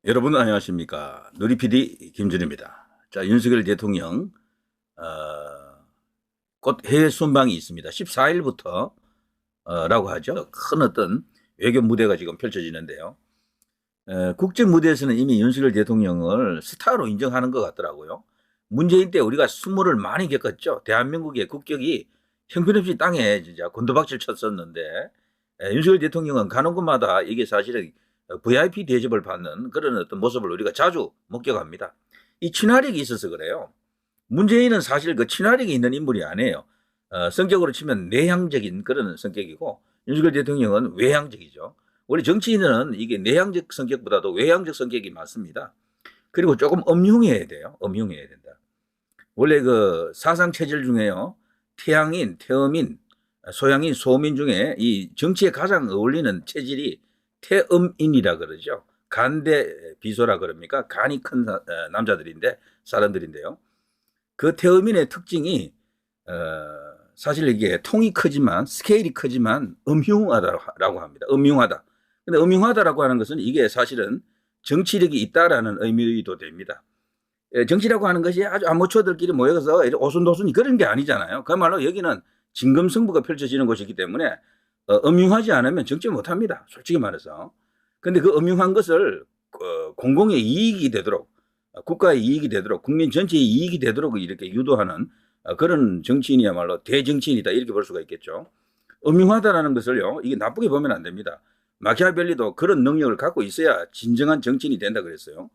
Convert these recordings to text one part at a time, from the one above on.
여러분 안녕하십니까. 누리PD 김준입니다. 자, 윤석열 대통령 어, 곧 해외 순방이 있습니다. 14일부터 라고 하죠. 큰 어떤 외교 무대가 지금 펼쳐지는데요. 국제 무대에서는 이미 윤석열 대통령을 스타로 인정하는 것 같더라고요. 문재인 때 우리가 수모를 많이 겪었죠. 대한민국의 국격이 형편없이 땅에 진짜 곤두박질 쳤었는데 윤석열 대통령은 가는 곳마다 이게 사실은 VIP 대접을 받는 그런 어떤 모습을 우리가 자주 목격합니다. 이 친화력이 있어서 그래요. 문재인은 사실 그 친화력이 있는 인물이 아니에요. 성격으로 치면 내향적인 그런 성격이고 윤석열 대통령은 외향적이죠. 원래 정치인은 이게 내향적 성격보다도 외향적 성격이 많습니다. 그리고 조금 엄흉해야 돼요. 엄흉해야 된다. 원래 그 사상 체질 중에요. 태양인, 태음인, 소양인, 소민 중에 이 정치에 가장 어울리는 체질이 태음인이라 그러죠. 간대 비소라 그럽니까? 간이 큰 남자들인데 사람들인데요. 그 태음인의 특징이 어, 사실 이게 통이 크지만 스케일이 크지만 음흉하다라고 합니다. 음흉하다. 근데 음흉하다라고 하는 것은 이게 사실은 정치력이 있다라는 의미도 됩니다. 정치라고 하는 것이 아주 아마추어들끼리 모여서 오순도순 그런 게 아니잖아요. 그야말로 여기는 진검승부가 펼쳐지는 곳이기 때문에 음흉하지 않으면 정치 못합니다. 솔직히 말해서. 근데 그 음흉한 것을 공공의 이익이 되도록 국가의 이익이 되도록 국민 전체의 이익이 되도록 이렇게 유도하는 그런 정치인이야말로 대정치인이다 이렇게 볼 수가 있겠죠. 음흉하다라는 것을요. 이게 나쁘게 보면 안 됩니다. 마키아벨리도 그런 능력을 갖고 있어야 진정한 정치인이 된다 그랬어요.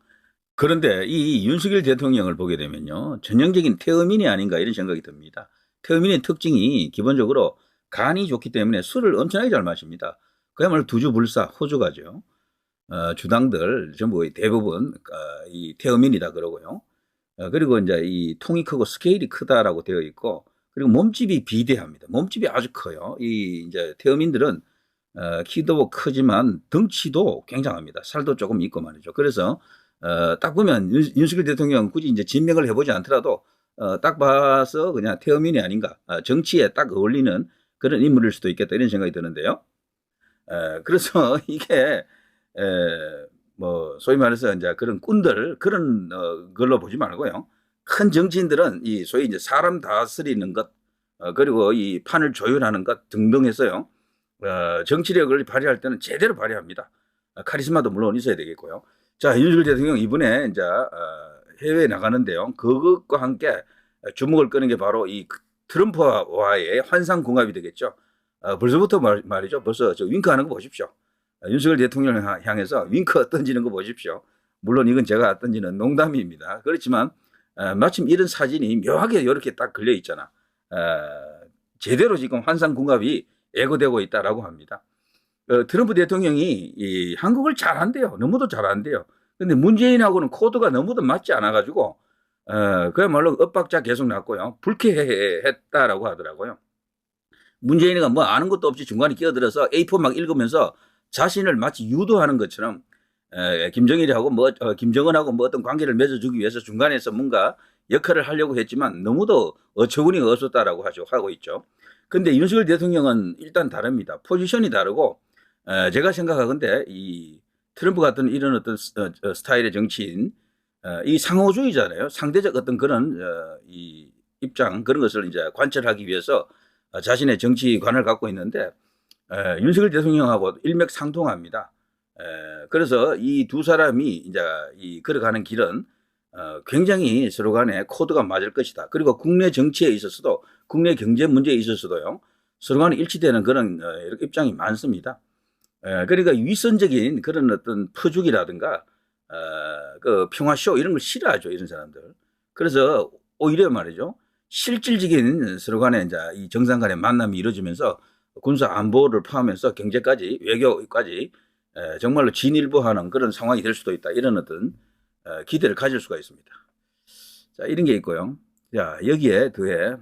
그런데 이 윤석열 대통령을 보게 되면요. 전형적인 태음인이 아닌가 이런 생각이 듭니다. 태음인의 특징이 기본적으로 간이 좋기 때문에 술을 엄청나게 잘 마십니다. 그야말로 두주불사, 호주가죠. 주당들 전부 대부분 이 태음인이다 그러고요. 그리고 이제 이 통이 크고 스케일이 크다라고 되어 있고, 그리고 몸집이 비대합니다. 몸집이 아주 커요. 이 이제 태음인들은 키도 크지만 덩치도 굉장합니다. 살도 조금 있고 말이죠. 그래서 딱 보면 윤석열 대통령 굳이 이제 진명을 해보지 않더라도 딱 봐서 그냥 태음인이 아닌가, 정치에 딱 어울리는 그런 인물일 수도 있겠다 이런 생각이 드는데요. 그래서 이게 뭐 소위 말해서 이제 그런 꾼들 그런 걸로 보지 말고요. 큰 정치인들은 이 소위 이제 사람 다스리는 것, 그리고 이 판을 조율하는 것 등등 해서요. 정치력을 발휘할 때는 제대로 발휘합니다. 카리스마도 물론 있어야 되겠고요. 자, 윤석열 대통령 이번에 이제 해외에 나가는데요. 그것과 함께 주목을 끄는 게 바로 이 트럼프와의 환상궁합이 되겠죠. 벌써부터 말이죠. 벌써 저 윙크하는 거 보십시오. 윤석열 대통령을 향해서 윙크 던지는 거 보십시오. 물론 이건 제가 던지는 농담입니다. 그렇지만 마침 이런 사진이 묘하게 이렇게 딱 걸려 있잖아. 제대로 지금 환상궁합이 예고되고 있다라고 합니다. 트럼프 대통령이 이 한국을 잘한대요. 너무도 잘한대요. 근데 문재인하고는 코드가 너무도 맞지 않아가지고 그야말로 엇박자 계속 났고요. 불쾌했다라고 하더라고요. 문재인이가 뭐 아는 것도 없이 중간에 끼어들어서 A4 막 읽으면서 자신을 마치 유도하는 것처럼 김정일하고 뭐 김정은하고 뭐 어떤 관계를 맺어주기 위해서 중간에서 뭔가 역할을 하려고 했지만 너무도 어처구니가 없었다라고 하고 있죠. 근데 윤석열 대통령은 일단 다릅니다. 포지션이 다르고 제가 생각하건대 이 트럼프 같은 이런 어떤 스타일의 정치인, 이 상호주의잖아요. 상대적 어떤 그런 이 입장 그런 것을 이제 관철하기 위해서 자신의 정치관을 갖고 있는데 윤석열 대통령하고 일맥상통합니다. 그래서 이 두 사람이 이제 이 걸어가는 길은 굉장히 서로 간에 코드가 맞을 것이다. 그리고 국내 정치에 있어서도 국내 경제 문제에 있어서도요. 서로 간에 일치되는 그런 입장이 많습니다. 그러니까 위선적인 그런 어떤 퍼주기라든가 그 평화쇼 이런 걸 싫어하죠. 이런 사람들. 그래서 오히려 말이죠. 실질적인 서로 간에 이제 이 정상 간의 만남이 이루어지면서 군사 안보를 포함해서 경제까지 외교까지 정말로 진일보하는 그런 상황이 될 수도 있다. 이런 어떤 기대를 가질 수가 있습니다. 자, 이런 게 있고요. 자, 여기에 더해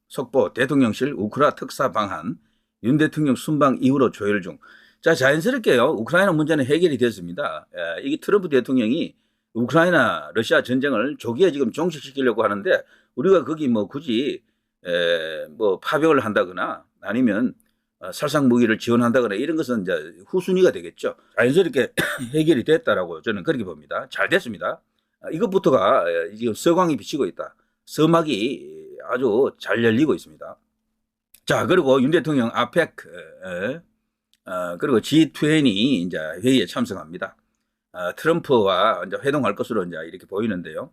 속보 대통령실 우크라 특사 방한 윤 대통령 순방 이후로 조율 중. 자, 자연스럽게요. 우크라이나 문제는 해결이 됐습니다. 이게 트럼프 대통령이 우크라이나 러시아 전쟁을 조기에 지금 종식시키려고 하는데 우리가 거기 뭐 굳이 뭐 파병을 한다거나 아니면 살상 무기를 지원한다거나 이런 것은 이제 후순위가 되겠죠. 자연스럽게 해결이 됐다라고 저는 그렇게 봅니다. 잘 됐습니다. 이것부터가 지금 서광이 비치고 있다. 서막이 아주 잘 열리고 있습니다. 자, 그리고 윤 대통령 아펙, 그리고 G20 이제 회의에 참석합니다. 트럼프와 이제 회동할 것으로 이제 이렇게 보이는데요.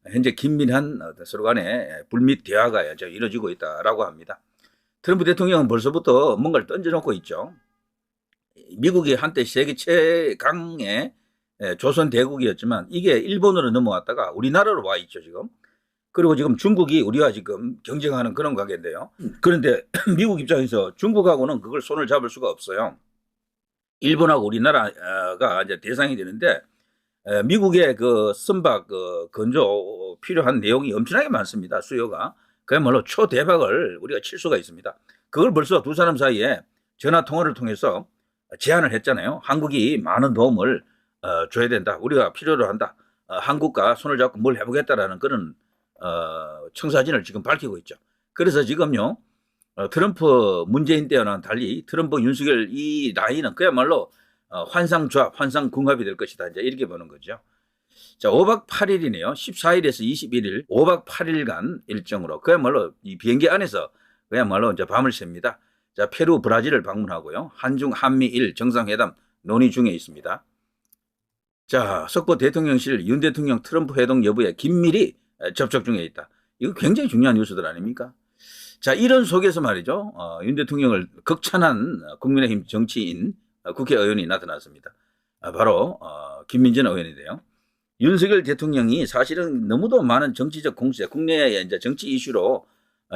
현재 긴밀한 서로 간의 불밑 대화가 이루어지고 있다라고 합니다. 트럼프 대통령은 벌써부터 뭔가를 던져놓고 있죠. 미국이 한때 세계 최강의 조선 대국이었지만 이게 일본으로 넘어왔다가 우리나라로 와 있죠, 지금. 그리고 지금 중국이 우리와 지금 경쟁하는 그런 관계인데요. 그런데 미국 입장에서 중국하고는 그걸 손을 잡을 수가 없어요. 일본하고 우리나라가 이제 대상이 되는데 미국의 그 선박 건조 필요한 내용이 엄청나게 많습니다. 수요가. 그야말로 초대박을 우리가 칠 수가 있습니다. 그걸 벌써 두 사람 사이에 전화 통화를 통해서 제안을 했잖아요. 한국이 많은 도움을 줘야 된다. 우리가 필요로 한다. 한국과 손을 잡고 뭘 해보겠다라는 그런 청사진을 지금 밝히고 있죠. 그래서 지금요, 트럼프 문재인 때와는 달리 트럼프 윤석열 이 라인은 그야말로 환상조합, 환상궁합이 될 것이다. 이제 이렇게 보는 거죠. 자, 5박 8일이네요. 14일에서 21일 5박 8일간 일정으로 그야말로 이 비행기 안에서 그야말로 이제 밤을 샙니다. 자, 페루, 브라질을 방문하고요. 한중, 한미일 정상회담 논의 중에 있습니다. 자, 석보 대통령실 윤 대통령 트럼프 회동 여부에 긴밀히 접촉 중에 있다. 이거 굉장히 중요한 뉴스들 아닙니까? 자, 이런 속에서 말이죠. 윤 대통령을 극찬한 국민의힘 정치인 국회의원이 나타났습니다. 바로 김민전 의원인데요. 윤석열 대통령이 사실은 너무도 많은 정치적 공세, 국내의 이제 정치 이슈로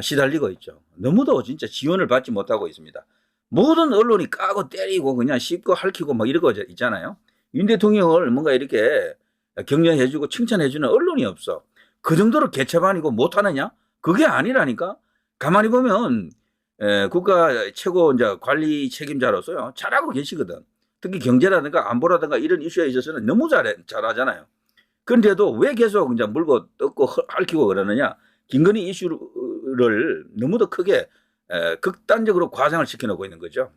시달리고 있죠. 너무도 진짜 지원을 받지 못하고 있습니다. 모든 언론이 까고 때리고 그냥 씹고 핥히고 막 이러고 있잖아요. 윤 대통령을 뭔가 이렇게 격려해주고 칭찬해주는 언론이 없어. 그 정도로 개차반이고 못하느냐? 그게 아니라니까. 가만히 보면 국가 최고 이제 관리 책임자로서요 잘하고 계시거든. 특히 경제라든가 안보라든가 이런 이슈에 있어서는 너무 잘하잖아요. 그런데도 왜 계속 이제 물고 뜯고 핥히고 그러느냐? 김건희 이슈를 너무도 크게 극단적으로 과장을 시켜놓고 있는 거죠.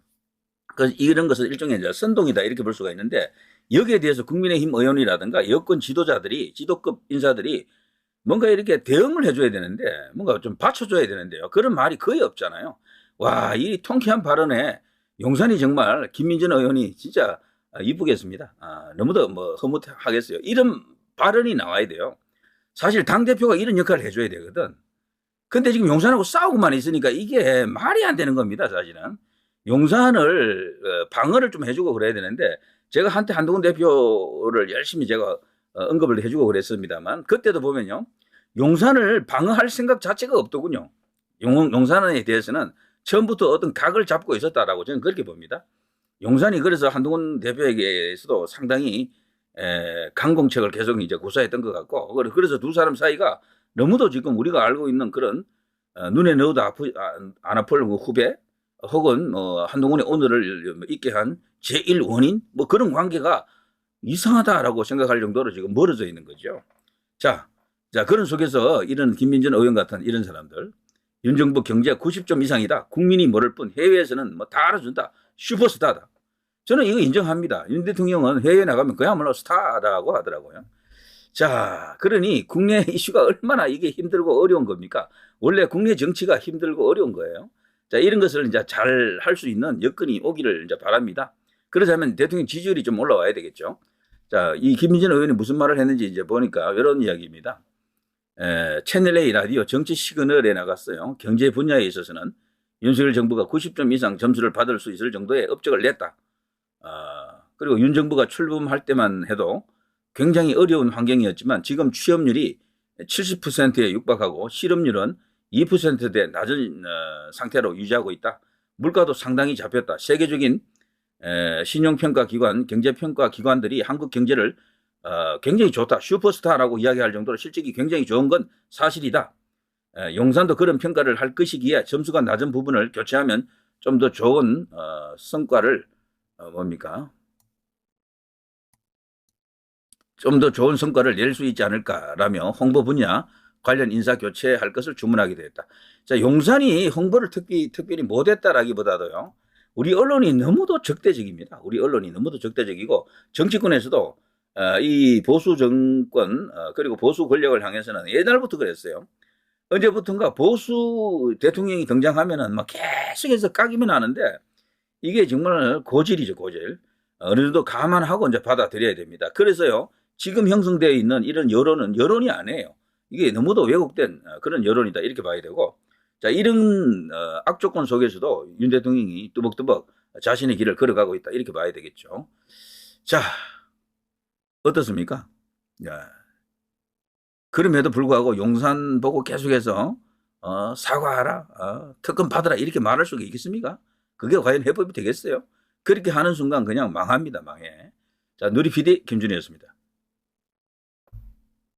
그래서 이런 것은 일종의 이제 선동이다 이렇게 볼 수가 있는데 여기에 대해서 국민의힘 의원이라든가 여권 지도자들이 지도급 인사들이 뭔가 이렇게 대응을 해줘야 되는데 뭔가 좀 받쳐줘야 되는데요. 그런 말이 거의 없잖아요. 와, 이 통쾌한 발언에 용산이 정말 김민전 의원이 진짜 이쁘겠습니다. 너무도 뭐 흐뭇하겠어요. 이런 발언이 나와야 돼요. 사실 당대표가 이런 역할을 해줘야 되거든. 근데 지금 용산하고 싸우고만 있으니까 이게 말이 안 되는 겁니다. 사실은. 용산을 방어를 좀 해주고 그래야 되는데 제가 한때 한동훈 대표를 열심히 제가 언급을 해주고 그랬습니다만 그때도 보면요. 용산을 방어할 생각 자체가 없더군요. 용산에 대해서는 처음부터 어떤 각을 잡고 있었다라고 저는 그렇게 봅니다. 용산이 그래서 한동훈 대표에게서도 상당히 강공책을 계속 이제 구사했던 것 같고 그래서 두 사람 사이가 너무도 지금 우리가 알고 있는 그런 눈에 넣어도 안 아플 후배 혹은 한동훈의 오늘을 있게 한 제1 원인 뭐 그런 관계가 이상하다라고 생각할 정도로 지금 멀어져 있는 거죠. 자, 그런 속에서 이런 김민전 의원 같은 이런 사람들 윤 정부 경제 90점 이상이다. 국민이 모를 뿐 해외에서는 뭐 다 알아준다. 슈퍼스타다. 저는 이거 인정합니다. 윤 대통령은 해외에 나가면 그야말로 스타라고 하더라고요. 자, 그러니 국내 이슈가 얼마나 이게 힘들고 어려운 겁니까? 원래 국내 정치가 힘들고 어려운 거예요. 자, 이런 것을 이제 잘 할 수 있는 여건이 오기를 이제 바랍니다. 그러자면 대통령 지지율이 좀 올라와야 되겠죠. 자, 이 김민전 의원이 무슨 말을 했는지 이제 보니까 이런 이야기입니다. 채널 A 라디오 정치 시그널에 나갔어요. 경제 분야에 있어서는 윤석열 정부가 90점 이상 점수를 받을 수 있을 정도의 업적을 냈다. 그리고 윤 정부가 출범할 때만 해도 굉장히 어려운 환경이었지만 지금 취업률이 70%에 육박하고 실업률은 2%대 낮은 상태로 유지하고 있다. 물가도 상당히 잡혔다. 세계적인 신용평가기관, 경제평가기관들이 한국 경제를 굉장히 좋다. 슈퍼스타라고 이야기할 정도로 실적이 굉장히 좋은 건 사실이다. 용산도 그런 평가를 할 것이기에 점수가 낮은 부분을 교체하면 좀 더 좋은 성과를 좀 더 좋은 성과를 낼 수 있지 않을까라며 홍보 분야 관련 인사 교체할 것을 주문하게 되었다. 자, 용산이 홍보를 특별히 못했다라기보다도요. 우리 언론이 너무도 적대적입니다. 우리 언론이 너무도 적대적이고 정치권에서도 이 보수 정권 그리고 보수 권력을 향해서는 옛날부터 그랬어요. 언제부턴가 보수 대통령이 등장하면은 막 계속해서 까기만 하는데 이게 정말 고질이죠, 고질. 어느 정도 감안하고 이제 받아들여야 됩니다. 그래서요, 지금 형성되어 있는 이런 여론은 여론이 아니에요. 이게 너무도 왜곡된 그런 여론이다. 이렇게 봐야 되고. 자, 이런 악조건 속에서도 윤 대통령이 뚜벅뚜벅 자신의 길을 걸어가고 있다. 이렇게 봐야 되겠죠. 자, 어떻습니까? 야, 그럼에도 불구하고 용산 보고 계속해서 사과하라, 특검 받으라 이렇게 말할 수가 있겠습니까? 그게 과연 해법이 되겠어요? 그렇게 하는 순간 그냥 망합니다, 망해. 자, 누리 PD 김준이었습니다.